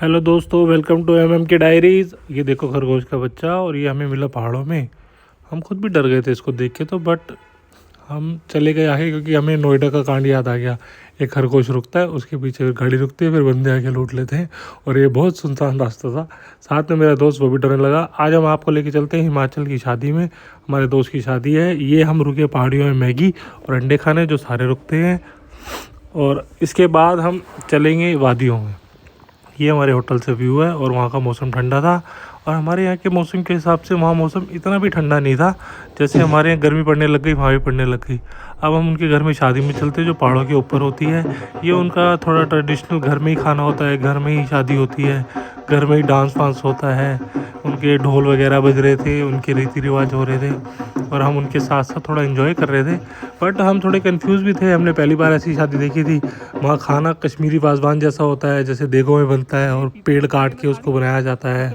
Hello दोस्तों, welcome to के diaries. ये देखो खरगोश का बच्चा, और ये हमें मिला पहाड़ों में। हम खुद भी डर गए थे इसको देख के तो, बट हम चले गए आगे क्योंकि हमें नोएडा का कांड याद आ गया। एक खरगोश रुकता है, उसके पीछे फिर गाड़ी रुकती है, फिर बंदे आके लूट लेते हैं। और ये बहुत सुनसान रास्ता था। साथ में मेरा दोस्त वो भी डरने लगा। आज हम आपको लेके चलते हैं हिमाचल की शादी में। हमारे दोस्त की शादी है। ये हम रुके पहाड़ियों में मैगी और अंडे खाने, जो सारे रुकते हैं। और इसके बाद हम चलेंगे वादियों में। ये हमारे होटल से व्यू है, और वहाँ का मौसम ठंडा था। और हमारे यहाँ के मौसम के हिसाब से वहाँ मौसम इतना भी ठंडा नहीं था। जैसे हमारे यहाँ गर्मी पड़ने लग गई, वहाँ भी पड़ने लग गई। अब हम उनके घर में शादी में चलते हैं, जो पहाड़ों के ऊपर होती है। ये उनका थोड़ा ट्रेडिशनल, घर में ही खाना होता है, घर में ही शादी होती है, घर में ही डांस वांस होता है। उनके ढोल वगैरह बज रहे थे, उनके रीति रिवाज हो रहे थे, और हम उनके साथ साथ थोड़ा एंजॉय कर रहे थे। बट हम थोड़े कंफ्यूज भी थे, हमने पहली बार ऐसी शादी देखी थी। वहाँ खाना कश्मीरी वाजवान जैसा होता है, जैसे देगों में बनता है, और पेड़ काट के उसको बनाया जाता है,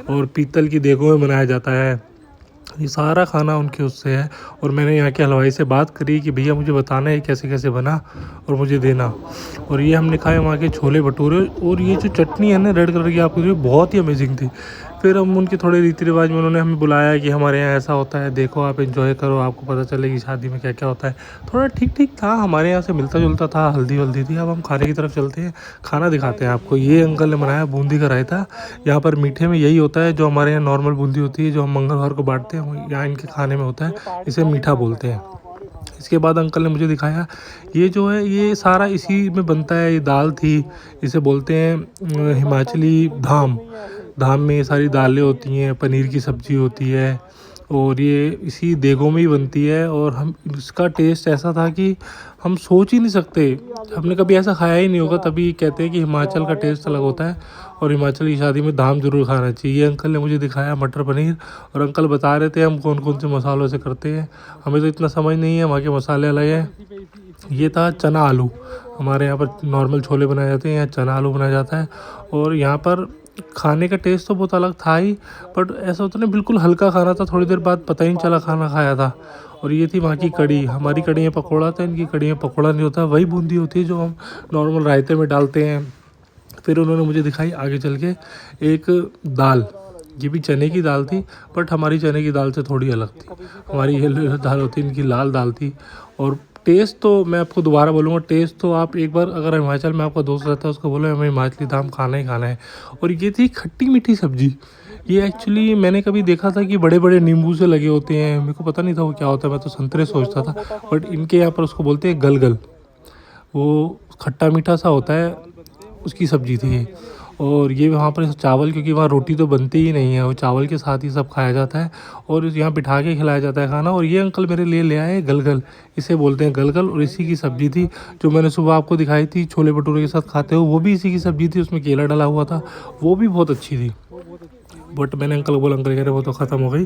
और पीतल की देगों में बनाया जाता है। ये सारा खाना उनके उससे है। और मैंने यहाँ के हलवाई से बात करी कि भैया मुझे बताना है कैसे कैसे बना और मुझे देना। और ये हमने खाए वहाँ के छोले भटूरे, और ये जो चटनी है ना रेड कलर की, आपको बहुत ही अमेजिंग थी। फिर हम उनके थोड़े रीति रिवाज में उन्होंने हमें बुलाया कि हमारे यहाँ ऐसा होता है, देखो आप एंजॉय करो, आपको पता चलेगी शादी में क्या क्या होता है। थोड़ा ठीक ठीक था, हमारे यहाँ से मिलता जुलता था। हल्दी वल्दी थी। अब हम खाने की तरफ चलते हैं, खाना दिखाते हैं आपको। ये अंकल ने बनाया बूंदी का रायता। यहाँ पर मीठे में यही होता है जो हमारे यहाँ नॉर्मल बूंदी होती है, जो हम मंगलवार को बांटते हैं, यहाँ इनके खाने में होता है। इसे मीठा बोलते हैं। इसके बाद अंकल ने मुझे दिखाया, ये जो है ये सारा इसी में बनता है। ये दाल थी, इसे बोलते हैं हिमाचली धाम। धाम में ये सारी दालें होती हैं, पनीर की सब्ज़ी होती है, और ये इसी देगों में ही बनती है। और हम इसका टेस्ट ऐसा था कि हम सोच ही नहीं सकते, हमने कभी ऐसा खाया ही नहीं होगा। तभी कहते हैं कि हिमाचल का टेस्ट अलग होता है, और हिमाचल की शादी में धाम जरूर खाना चाहिए। ये अंकल ने मुझे दिखाया मटर पनीर, और अंकल बता रहे थे हम कौन कौन से मसालों से करते हैं। हमें तो इतना समझ नहीं है, वहाँ के मसाले अलग हैं। ये था चना आलू। हमारे यहाँ पर नॉर्मल छोले बनाए जाते हैं, यहाँ चना आलू बनाया जाता है। और यहाँ पर खाने का टेस्ट तो बहुत अलग था ही, बट ऐसा होता ना, बिल्कुल हल्का खाना था। थोड़ी देर बाद पता ही नहीं चला खाना खाया था। और ये थी वहाँ की कड़ी। हमारी कड़ी में पकौड़ा था, इनकी कड़ी में पकौड़ा नहीं होता। वही बूंदी होती है जो हम नॉर्मल रायते में डालते हैं। फिर उन्होंने मुझे दिखाई आगे चल के एक दाल। ये भी चने की दाल थी, बट हमारी चने की दाल से थोड़ी अलग थी। हमारी ये दाल होती, इनकी लाल दाल थी। और टेस्ट तो मैं आपको दोबारा बोलूँगा, टेस्ट तो आप एक बार, अगर हिमाचल में आपका दोस्त रहता है, उसको बोलो हमें हिमाचली धाम खाना ही खाना है। और ये थी खट्टी मीठी सब्जी। ये एक्चुअली मैंने कभी देखा था कि बड़े बड़े नींबू से लगे होते हैं, मेरे को पता नहीं था वो क्या होता है, मैं तो संतरे सोचता था। बट इनके यहाँ पर उसको बोलते हैं गलगल। वो खट्टा मीठा सा होता है, उसकी सब्ज़ी थी ये। और ये वहाँ पर चावल, क्योंकि वहाँ रोटी तो बनती ही नहीं है, वो चावल के साथ ही सब खाया जाता है, और यहाँ बिठा के खिलाया जाता है खाना। और ये अंकल मेरे लिए ले आए गलगल, इसे बोलते हैं गलगल, और इसी की सब्ज़ी थी जो मैंने सुबह आपको दिखाई थी छोले भटूरे के साथ खाते हो, वो भी इसी की सब्ज़ी थी। उसमें केला डला हुआ था, वो भी बहुत अच्छी थी। बट मैंने अंकल को बोला, अंकल कह रहे वो तो ख़त्म हो गई,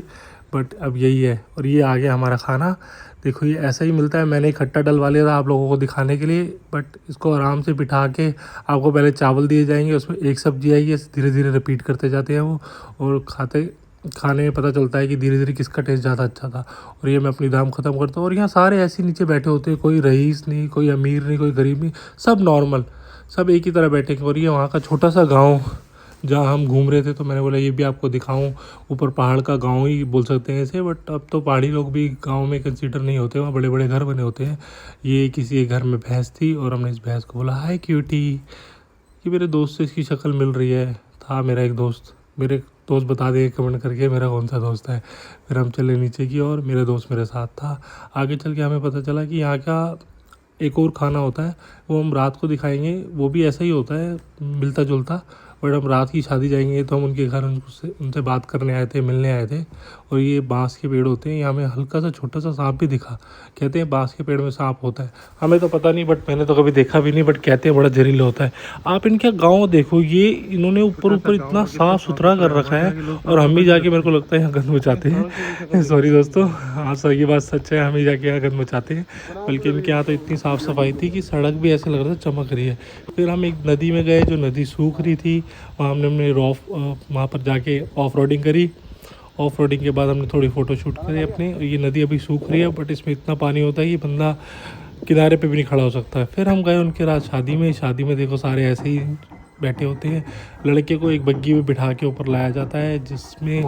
बट अब यही है। और ये आ गया हमारा खाना। देखो ये ऐसा ही मिलता है। मैंने खट्टा डलवा लिया था आप लोगों को दिखाने के लिए, बट इसको आराम से बिठा के आपको पहले चावल दिए जाएंगे, उसमें एक सब्जी आएगी, धीरे धीरे रिपीट करते जाते हैं वो। और खाने में पता चलता है कि धीरे धीरे किसका टेस्ट ज़्यादा अच्छा था। और ये मैं अपनी दाम ख़त्म करता हूँ। और यहाँ सारे ऐसे नीचे बैठे होते हैं, कोई रईस नहीं, कोई अमीर नहीं, कोई गरीब नहीं, सब नॉर्मल, सब एक ही तरह बैठे। और ये वहाँ का छोटा सा गाँव जहाँ हम घूम रहे थे, तो मैंने बोला ये भी आपको दिखाऊं। ऊपर पहाड़ का गांव ही बोल सकते हैं इसे, बट अब तो पहाड़ी लोग भी गांव में कंसीडर नहीं होते, वहाँ बड़े बड़े घर बने होते हैं। ये किसी एक घर में भैंस थी, और हमने इस भैंस को बोला हाय क्यूटी। ये मेरे दोस्त से इसकी शक्ल मिल रही है। था मेरा एक दोस्त, मेरे दोस्त बता दें कमेंट करके मेरा कौन सा दोस्त है। फिर हम चले नीचे की, और मेरा दोस्त मेरे साथ था। आगे चल के हमें पता चला कि यहाँ का एक और खाना होता है, वो हम रात को दिखाएंगे। वो भी ऐसा ही होता है, मिलता जुलता। बट हम रात की शादी जाएंगे, तो हम उनके घर उनसे बात करने आए थे, मिलने आए थे। और ये बांस के पेड़ होते हैं, यहाँ में हल्का सा छोटा सा सांप भी दिखा। कहते हैं बांस के पेड़ में सांप होता है, हमें तो पता नहीं, बट मैंने तो कभी देखा भी नहीं, बट कहते हैं बड़ा जहरीला होता है। आप इनका गाँव देखो, ये इन्होंने ऊपर ऊपर इतना साफ़ सुथरा कर रखा है, और हम ही जाके, मेरे को लगता है यहाँ गंद मचाते हैं। सॉरी दोस्तों, हाँ सर ये बात सच है, हम ही जाके यहाँ गंद मचाते हैं। बल्कि इनके यहाँ तो इतनी साफ़ सफाई थी कि सड़क भी ऐसे लग रहा था चमक रही है। फिर हम एक नदी में गए, जो नदी सूख रही थी। वहाँ हमने वहाँ पर जाके ऑफ रोडिंग करी। ऑफ रोडिंग के बाद हमने थोड़ी फ़ोटो शूट करी अपनी। ये नदी अभी सूख रही है, बट इसमें इतना पानी होता है कि बंदा किनारे पे भी नहीं खड़ा हो सकता है। फिर हम गए उनके रात शादी में। शादी में देखो सारे ऐसे ही बैठे होते हैं। लड़के को एक बग्गी में बिठा के ऊपर लाया जाता है, जिसमें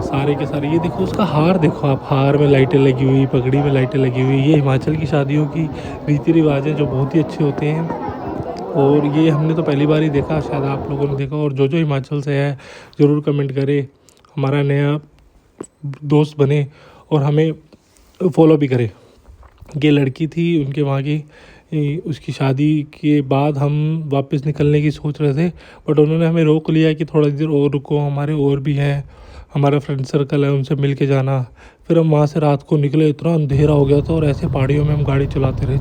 सारे के सारे, ये देखो उसका हार देखो आप, हार में लाइटें लगी हुई, पगड़ी में लाइटें लगी हुई। ये हिमाचल की शादियों की रीति रिवाज है जो बहुत ही अच्छे होते हैं, और ये हमने तो पहली बार ही देखा, शायद आप लोगों ने देखा। और जो जो हिमाचल से है ज़रूर कमेंट करे, हमारा नया दोस्त बने और हमें फॉलो भी करे। ये लड़की थी उनके वहाँ की, उसकी शादी के बाद हम वापस निकलने की सोच रहे थे, बट उन्होंने हमें रोक लिया कि थोड़ा देर और रुको, हमारे और भी हैं, हमारा फ्रेंड सर्कल है, उनसे मिल के जाना। फिर हम वहाँ से रात को निकले, इतना अंधेरा हो गया था, और ऐसे पहाड़ियों में हम गाड़ी चलाते रहे।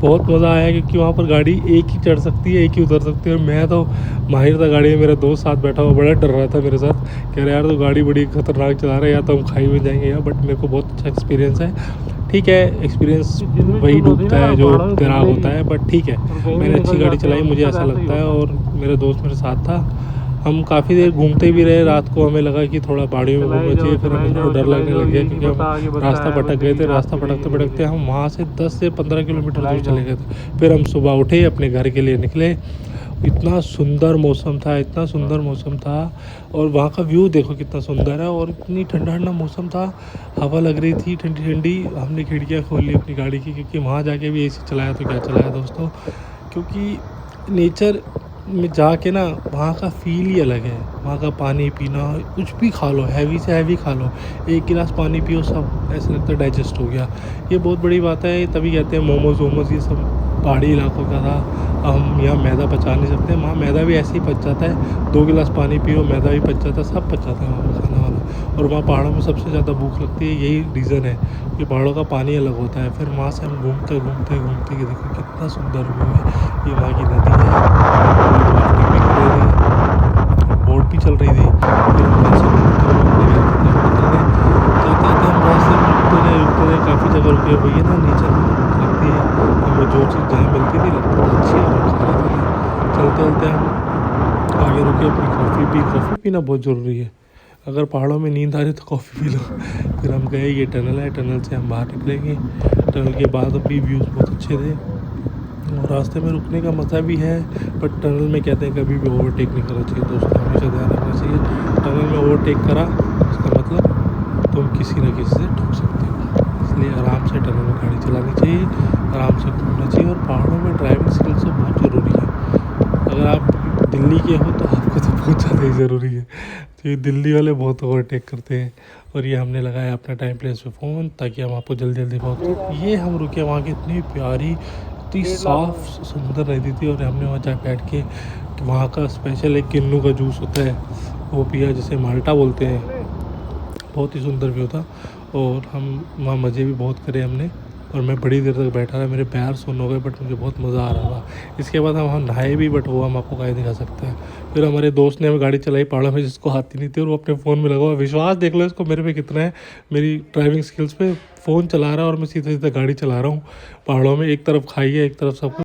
बहुत मज़ा आया, क्योंकि वहाँ पर गाड़ी एक ही चढ़ सकती है, एक ही उतर सकती है। मैं तो माहिर था गाड़ी में, मेरा दोस्त साथ बैठा हुआ बड़ा डर रहा था मेरे साथ, कह रहा यार तो गाड़ी बड़ी खतरनाक चला रहा है, या तो हम खाई में जाएंगे या। बट मेरे को बहुत अच्छा एक्सपीरियंस है। ठीक है, एक्सपीरियंस वही डूबता है जो तैराक होता है, बट ठीक है, मैंने अच्छी गाड़ी चलाई, मुझे ऐसा लगता है। और मेरा दोस्त मेरे साथ था, हम काफ़ी देर घूमते भी रहे। रात को हमें लगा कि थोड़ा पहाड़ियों में घूमना चाहिए, फिर हमें थोड़ा डर लगने लग गया, क्योंकि हम रास्ता भटक गए थे। रास्ता भटकते हम वहाँ से 10 से 15 किलोमीटर दूर चले गए थे। फिर हम सुबह उठे, अपने घर के लिए निकले। इतना सुंदर मौसम था, और वहाँ का व्यू देखो कितना सुंदर है, और इतनी ठंडा मौसम था, हवा लग रही थी ठंडी ठंडी। हमने खिड़कियाँ खोल ली अपनी गाड़ी की, क्योंकि वहाँ जाके भी एसी चलाया तो क्या चलाया दोस्तों, क्योंकि नेचर में जाके ना वहाँ का फील ही अलग है। वहाँ का पानी पीना, कुछ भी खा लो, हैवी से हैवी खा लो, एक गिलास पानी पियो, सब ऐसा लगता है डाइजेस्ट हो गया। ये बहुत बड़ी बात है, तभी कहते हैं मोमोज वोमोज ये सब पहाड़ी इलाकों का था। हम यहाँ मैदा पचा नहीं सकते, वहाँ मैदा भी ऐसे ही पच जाता है, 2 गिलास पानी पियो मैदा भी पच जाता है, सब पच जाता है वहाँ पर खाना वाला। और वहाँ पहाड़ों में सबसे ज़्यादा भूख लगती है, यही रीज़न है कि पहाड़ों का पानी अलग होता है। फिर वहाँ से हम घूमते कि देखो कितना सुंदर व्यू है। ये वहाँ की नदी है, बोट भी चल रही थी। फिर हम वहाँ से रुकते रहे, काफ़ी जगह रुके। भैया ना नेचर में भूख लगती है, हमें जो चीज़ जहाँ मिलती थी लगती थी अच्छी है, और खा लेते थे। चलते हम आगे रुके, अपनी कॉफ़ी पीना बहुत ज़रूरी है। अगर पहाड़ों में नींद आ रही तो कॉफ़ी पी लो। फिर हम गए, ये टनल है, टनल से हम बाहर निकलेंगे। टनल के बाद अभी व्यूज़ बहुत अच्छे थे, और रास्ते में रुकने का मज़ा भी है। बट टनल में कहते हैं कभी भी ओवरटेक नहीं करना चाहिए दोस्तों, हमेशा ध्यान रखना चाहिए। टनल में ओवरटेक करा, उसका मतलब तुम किसी न किसी से ठुक सकते हो, इसलिए आराम से टनल में गाड़ी चलानी चाहिए, आराम से घूमना चाहिए। और पहाड़ों में ड्राइविंग स्किल्स तो बहुत ज़रूरी है। अगर आप दिल्ली के हो तो आपको तो बहुत ज़्यादा ही ज़रूरी है, क्योंकि दिल्ली वाले बहुत ओवरटेक करते हैं। और ये हमने लगाया अपना टाइम प्लेस पे फ़ोन, ताकि हम आपको जल्दी पहुँच। ये हम रुके वहाँ की इतनी प्यारी, इतनी साफ़ सुंदर नदी थी, और हमने वहाँ जा बैठ के वहाँ का स्पेशल एक किन्नू का जूस होता है वो पिया, जिसे माल्टा बोलते हैं। बहुत ही सुंदर व्यू था, और हम वहाँ मज़े भी बहुत करे हमने। और मैं बड़ी देर तक बैठा रहा, मेरे पैर सुन्न हो गए, बट मुझे बहुत मज़ा आ रहा था। इसके बाद हम नहाए भी, बट वो हम आपको कहीं दिखा सकते हैं। फिर हमारे दोस्त ने हमें गाड़ी चलाई पहाड़ों में, जिसको आती नहीं थी, और वो अपने फ़ोन में लगा हुआ। विश्वास देख लो इसको मेरे पे कितना है, मेरी ड्राइविंग स्किल्स पे। फ़ोन चला रहा है और मैं सीधा गाड़ी चला रहा हूँ पहाड़ों में, एक तरफ खाई है, एक तरफ सब कुछ।